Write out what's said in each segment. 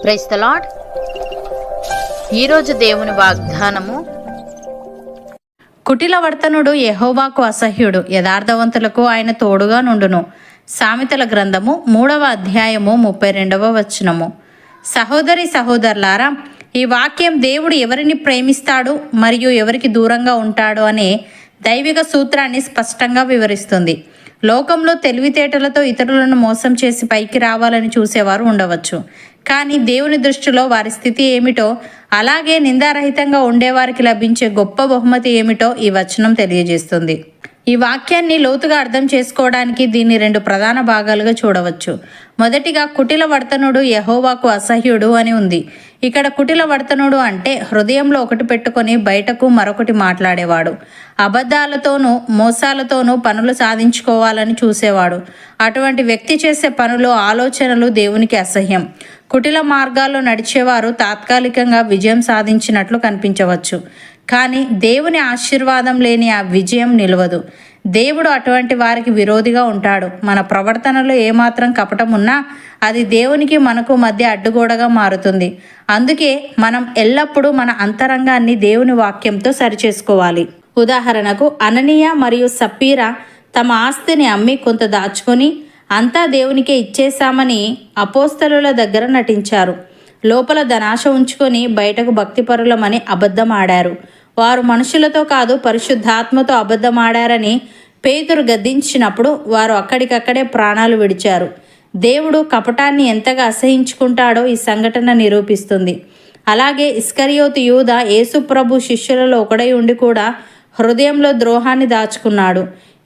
Praise the lord. ఈరోజు దేవుని వాగ్దానము, కుటిలవర్తనుడు యెహోవాకు అసహ్యుడు, యథార్థవంతులకు ఆయన తోడుగా నుండును. సామెతల గ్రంథము 3వ అధ్యాయము 32వ వచనము. సహోదరి సహోదరులారా, ఈ వాక్యం దేవుడు ఎవరిని ప్రేమిస్తాడు మరియు ఎవరికి దూరంగా ఉంటాడు అనే దైవిక సూత్రాన్ని స్పష్టంగా వివరిస్తుంది. లోకంలో తెలివితేటలతో ఇతరులను మోసం చేసి పైకి రావాలని చూసేవారు ఉండవచ్చు, కానీ దేవుని దృష్టిలో వారి స్థితి ఏమిటో, అలాగే నిందారహితంగా ఉండేవారికి లభించే గొప్ప బహుమతి ఏమిటో ఈ వచనం తెలియజేస్తుంది. ఈ వాక్యాన్ని లోతుగా అర్థం చేసుకోవడానికి దీన్ని 2 ప్రధాన భాగాలుగా చూడవచ్చు. మొదటిగా, కుటిల వర్తనుడు యెహోవాకు అసహ్యుడు అని ఉంది. ఇక్కడ కుటిల వర్తనుడు అంటే హృదయంలో ఒకటి పెట్టుకొని బయటకు మరొకటి మాట్లాడేవాడు, అబద్ధాలతోనూ మోసాలతోనూ పనులు సాధించుకోవాలని చూసేవాడు. అటువంటి వ్యక్తి చేసే పనులు, ఆలోచనలు దేవునికి అసహ్యం. కుటిల మార్గాల్లో నడిచేవారు తాత్కాలికంగా విజయం సాధించినట్లు కనిపించవచ్చు, కానీ దేవుని ఆశీర్వాదం లేని ఆ విజయం నిలవదు. దేవుడు అటువంటి వారికి విరోధిగా ఉంటాడు. మన ప్రవర్తనలో ఏమాత్రం కపటం ఉన్నా అది దేవునికి మనకు మధ్య అడ్డుగోడగా మారుతుంది. అందుకే మనం ఎల్లప్పుడూ మన అంతరంగాన్ని దేవుని వాక్యంతో సరిచేసుకోవాలి. ఉదాహరణకు, అననీయ మరియు సప్పీరా తమ ఆస్తిని అమ్మి కొంత దాచుకొని అంతా దేవునికే ఇచ్చేశామని అపోస్తలుల దగ్గర నటించారు. లోపల ధనాశ ఉంచుకొని బయటకు భక్తిపరులమని అబద్ధం ఆడారు. వారు మనుషులతో కాదు, పరిశుద్ధాత్మతో అబద్ధం ఆడారని పేతురు గద్దించినప్పుడు వారు అక్కడికక్కడే ప్రాణాలు విడిచారు. దేవుడు కపటాన్ని ఎంతగా అసహించుకుంటాడో ఈ సంఘటన నిరూపిస్తుంది. అలాగే ఇస్కరియోతు యూదా యేసు ప్రభు శిష్యులలో ఒకడై ఉండి కూడా హృదయంలో ద్రోహాన్ని దాచుకున్నాడు.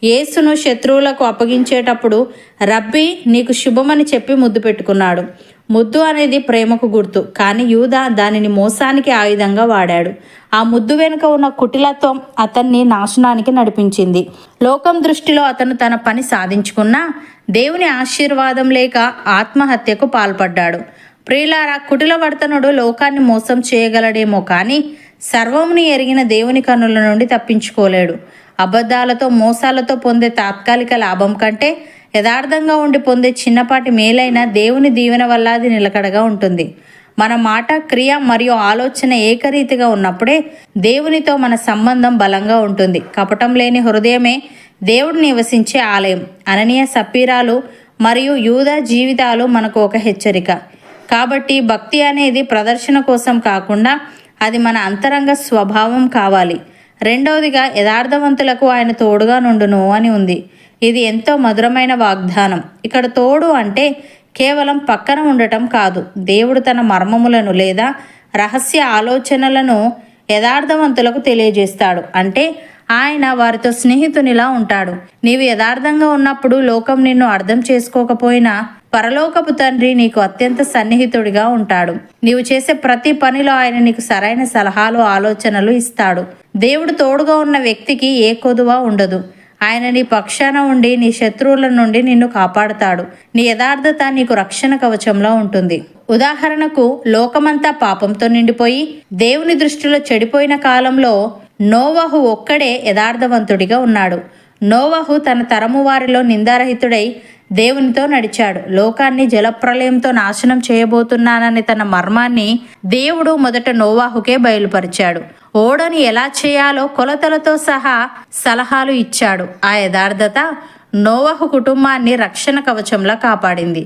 యేసును శత్రువులకు అప్పగించేటప్పుడు రబ్బీ నీకు శుభమని చెప్పి ముద్దు పెట్టుకున్నాడు. ముద్దు అనేది ప్రేమకు గుర్తు, కానీ యూదా దానిని మోసానికి ఆయుధంగా వాడాడు. ఆ ముద్దు వెనుక ఉన్న కుటిలత్వం అతన్ని నాశనానికి నడిపించింది. లోకం దృష్టిలో అతను తన పని సాధించుకున్నా దేవుని ఆశీర్వాదం లేక ఆత్మహత్యకు పాల్పడ్డాడు. ప్రియులారా, కుటిలవర్తనుడు లోకాన్ని మోసం చేయగలడేమో, కానీ సర్వముని ఎరిగిన దేవుని కన్నుల నుండి తప్పించుకోలేడు. అబద్ధాలతో మోసాలతో పొందే తాత్కాలిక లాభం కంటే యథార్థంగా ఉండి పొందే చిన్నపాటి మేలైన దేవుని దీవెన వల్ల అది నిలకడగా ఉంటుంది. మన మాట, క్రియ మరియు ఆలోచన ఏకరీతిగా ఉన్నప్పుడే దేవునితో మన సంబంధం బలంగా ఉంటుంది. కపటం లేని హృదయమే దేవుడు నివసించే ఆలయం. అననీయ సప్పీరాలు మరియు యూదా జీవితాలు మనకు ఒక హెచ్చరిక. కాబట్టి భక్తి అనేది ప్రదర్శన కోసం కాకుండా అది మన అంతరంగ స్వభావం కావాలి. రెండవదిగా, యథార్థవంతులకు ఆయన తోడుగా నుండును అని ఉంది. ఇది ఎంతో మధురమైన వాగ్దానం. ఇక్కడ తోడు అంటే కేవలం పక్కన ఉండటం కాదు. దేవుడు తన మర్మములను లేదా రహస్య ఆలోచనలను యథార్థవంతులకు తెలియజేస్తాడు. అంటే ఆయన వారితో స్నేహితునిలా ఉంటాడు. నీవు యథార్థంగా ఉన్నప్పుడు లోకం నిన్ను అర్థం చేసుకోకపోయినా పరలోకపు తండ్రి నీకు అత్యంత సన్నిహితుడిగా ఉంటాడు. నీవు చేసే ప్రతి పనిలో ఆయన నీకు సరైన సలహాలు, ఆలోచనలు ఇస్తాడు. దేవుడు తోడుగా ఉన్న వ్యక్తికి ఏ కొదువ ఉండదు. ఆయన నీ పక్షాన ఉండి నీ శత్రువుల నుండి నిన్ను కాపాడుతాడు. నీ యథార్థత నీకు రక్షణ కవచంలో ఉంటుంది. ఉదాహరణకు, లోకమంతా పాపంతో నిండిపోయి దేవుని దృష్టిలో చెడిపోయిన కాలంలో నోవహు ఒక్కడే యథార్థవంతుడిగా ఉన్నాడు. నోవహు తన తరము వారిలో నిందారహితుడై దేవునితో నడిచాడు. లోకాన్ని జలప్రలయంతో నాశనం చేయబోతున్నానని తన మర్మాన్ని దేవుడు మొదట నోవాహుకే బయలుపరిచాడు. ఓడని ఎలా చేయాలో కొలతలతో సహా సలహాలు ఇచ్చాడు. ఆ యథార్థత నోవహు కుటుంబాన్ని రక్షణ కవచంలా కాపాడింది.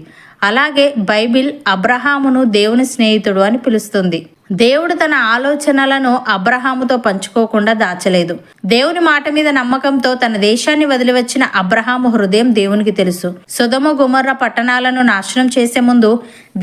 అలాగే బైబిల్ అబ్రహామును దేవుని స్నేహితుడు అని పిలుస్తుంది. దేవుడు తన ఆలోచనలను అబ్రహాముతో పంచుకోకుండా దాచలేదు. దేవుని మాట మీద నమ్మకంతో తన దేశాన్ని వదిలి వచ్చిన అబ్రహాము హృదయం దేవునికి తెలుసు. సొదొమ గొమొర్రా పట్టణాలను నాశనం చేసే ముందు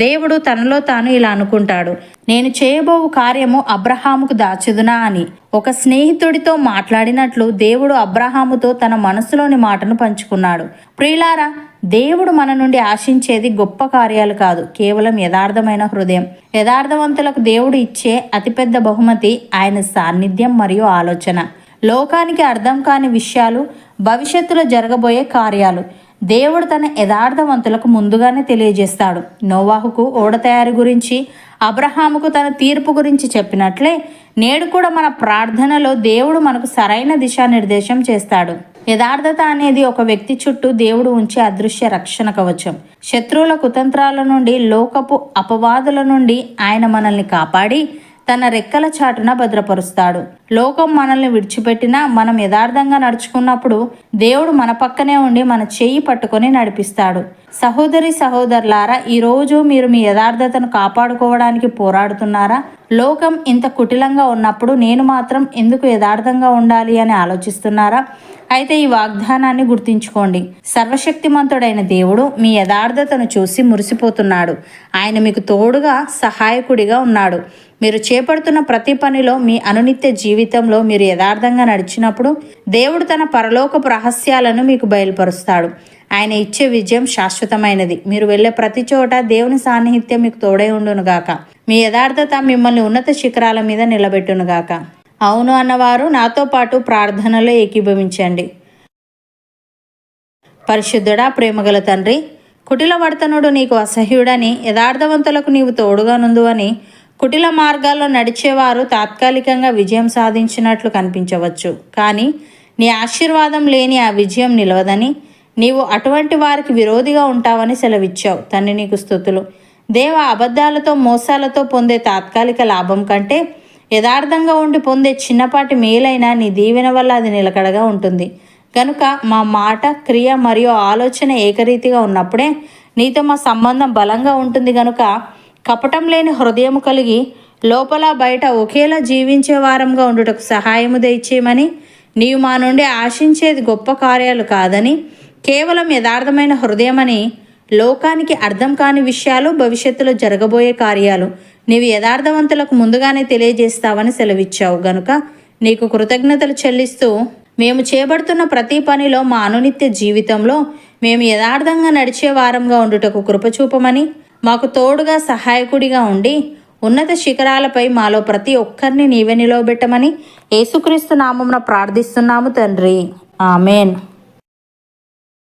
దేవుడు తనలో తాను ఇలా అనుకుంటాడు, నేను చేయబోవు కార్యము అబ్రహాముకు దాచెదునా అని. ఒక స్నేహితుడితో మాట్లాడినట్లు దేవుడు అబ్రహాముతో తన మనసులోని మాటను పంచుకున్నాడు. ప్రియులారా, దేవుడు మన నుండి ఆశించేది గొప్ప కార్యాలు కాదు, కేవలం యథార్థమైన హృదయం. యథార్థవంతులకు దేవుడు ఇచ్చే అతిపెద్ద బహుమతి ఆయన సాన్నిధ్యం మరియు ఆలోచన. లోకానికి అర్థం కాని విషయాలు, భవిష్యత్తులో జరగబోయే కార్యాలు దేవుడు తన యథార్థవంతులకు ముందుగానే తెలియజేస్తాడు. నోవాహుకు ఓడ తయారీ గురించి, అబ్రహాముకు తన తీర్పు గురించి చెప్పినట్లే నేడు కూడా మన ప్రార్థనలో దేవుడు మనకు సరైన దిశానిర్దేశం చేస్తాడు. యథార్థత అనేది ఒక వ్యక్తి చుట్టూ దేవుడు ఉంచే అదృశ్య రక్షణ కవచం. శత్రువుల కుతంత్రాల నుండి, లోకపు అపవాదుల నుండి ఆయన మనల్ని కాపాడి తన రెక్కల చాటున భద్రపరుస్తాడు. లోకం మనల్ని విడిచిపెట్టినా మనం యథార్థంగా నడుచుకున్నప్పుడు దేవుడు మన పక్కనే ఉండి మన చెయ్యి పట్టుకొని నడిపిస్తాడు. సహోదరి సహోదరులారా, ఈరోజు మీరు మీ యథార్థతను కాపాడుకోవడానికి పోరాడుతున్నారా? లోకం ఇంత కుటిలంగా ఉన్నప్పుడు నేను మాత్రం ఎందుకు యథార్థంగా ఉండాలి అని ఆలోచిస్తున్నారా? అయితే ఈ వాగ్దానాన్ని గుర్తుంచుకోండి. సర్వశక్తిమంతుడైన దేవుడు మీ యథార్థతను చూసి మురిసిపోతున్నాడు. ఆయన మీకు తోడుగా సహాయకుడిగా ఉన్నాడు. మీరు చేపడుతున్న ప్రతి పనిలో, మీ అనునిత్య జీవితంలో మీరు యథార్థంగా నడిచినప్పుడు దేవుడు తన పరలోకపు రహస్యాలను మీకు బయలుపరుస్తాడు. ఆయన ఇచ్చే విజయం శాశ్వతమైనది. మీరు వెళ్ళే ప్రతి చోట దేవుని సాన్నిహిత్యం మీకు తోడై ఉండునుగాక. మీ యథార్థత మిమ్మల్ని ఉన్నత శిఖరాల మీద నిలబెట్టునుగాక. అవును అన్నవారు నాతో పాటు ప్రార్థనలో ఏకీభవించండి. పరిశుద్ధుడా, ప్రేమగల తండ్రి, కుటిల వర్తనుడు నీకు అసహ్యుడని, యథార్థవంతులకు నీవు తోడుగా నుందువని, కుటిల మార్గాల్లో నడిచేవారు తాత్కాలికంగా విజయం సాధించినట్లు కనిపించవచ్చు, కానీ నీ ఆశీర్వాదం లేని ఆ విజయం నిలవదని, నీవు అటువంటి వారికి విరోధిగా ఉంటావని సెలవిచ్చావు. తండ్రి, నీకు స్తుతులు. దేవ, అబద్ధాలతో మోసాలతో పొందే తాత్కాలిక లాభం కంటే యథార్థంగా ఉండి పొందే చిన్నపాటి మేలైనా నీ దీవెన వల్ల అది నిలకడగా ఉంటుంది. కనుక మా మాట, క్రియ మరియు ఆలోచన ఏకరీతిగా ఉన్నప్పుడే నీతో మా సంబంధం బలంగా ఉంటుంది. కనుక కపటం లేని హృదయము కలిగి లోపల బయట ఒకేలా జీవించే వారంగా ఉండుటకు సహాయము దయచేయమని, నీవు మా నుండి ఆశించేది గొప్ప కార్యాలు కాదని, కేవలం యథార్థమైన హృదయమని, లోకానికి అర్థం కాని విషయాలు, భవిష్యత్తులో జరగబోయే కార్యాలు నీవు యథార్థవంతులకు ముందుగానే తెలియజేస్తావని సెలవిచ్చావు. గనుక నీకు కృతజ్ఞతలు చెల్లిస్తూ మేము చేపడుతున్న ప్రతి పనిలో, మా అనునిత్య జీవితంలో మేము యథార్థంగా నడిచే వారంగా ఉండుటకు కృపచూపమని, మాకు తోడుగా సహాయకుడిగా ఉండి ఉన్నత శిఖరాలపై మాలో ప్రతి ఒక్కరిని నీవే నిలవబెట్టమని యేసుక్రీస్తు నామమున ప్రార్థిస్తున్నాము తండ్రి. ఆమెన్.